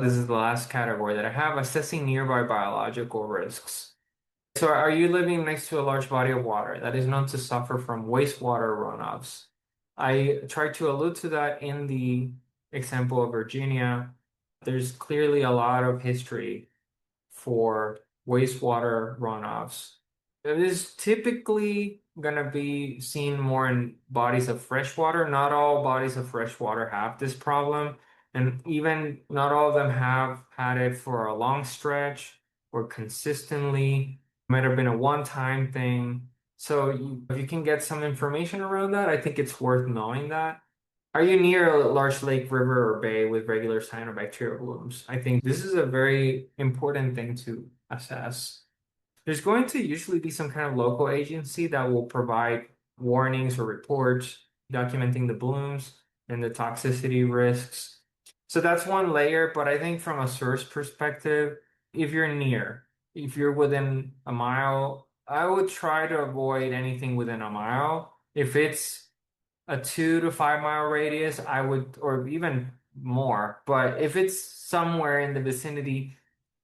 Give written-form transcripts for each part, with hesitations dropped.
This is the last category that I have, assessing nearby biological risks. So are you living next to a large body of water that is known to suffer from wastewater runoffs? I tried to allude to that in the example of Virginia. There's clearly a lot of history for wastewater runoffs. It is typically going to be seen more in bodies of fresh water. Not all bodies of fresh water have this problem, and even not all of them have had it for a long stretch or consistently. Might have been a one-time thing. So if you can get some information around that, I think it's worth knowing that. Are you near a large lake, river, or bay with regular cyanobacteria blooms? I think this is a very important thing to assess. There's going to usually be some kind of local agency that will provide warnings or reports documenting the blooms and the toxicity risks. So that's one layer, but I think from a source perspective, if you're near, if you're within a mile, I would try to avoid anything within a mile. If it's a 2 to 5 mile radius, I would, or even more. But if it's somewhere in the vicinity,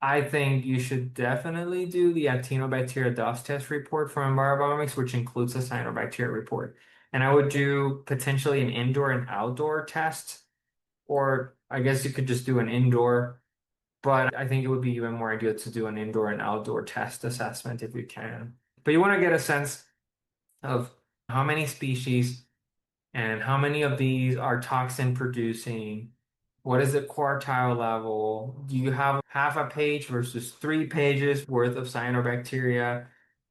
I think you should definitely do the Actinobacteria dust test report from Envirobiomics, which includes a cyanobacteria report. And I would do potentially an indoor and outdoor test, or I guess you could just do an indoor, but I think it would be even more ideal to do an indoor and outdoor test assessment if you can. But you want to get a sense of how many species and how many of these are toxin producing? What is the quartile level? Do you have half a page versus 3 pages worth of cyanobacteria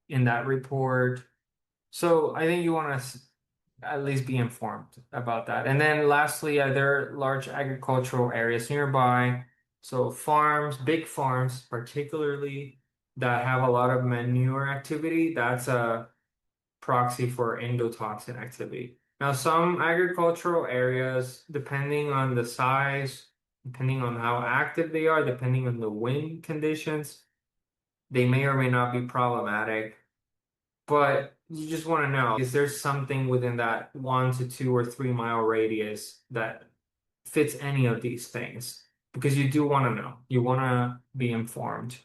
in that report? So I think you want to at least be informed about that. And then lastly, are there large agricultural areas nearby? So farms, big farms, particularly that have a lot of manure activity, that's a proxy for endotoxin activity. Now, some agricultural areas, depending on the size, depending on how active they are, depending on the wind conditions, they may or may not be problematic. But you just want to know, is there something within that 1 to 2 or 3 mile radius that fits any of these things? Because you do want to know. You want to be informed.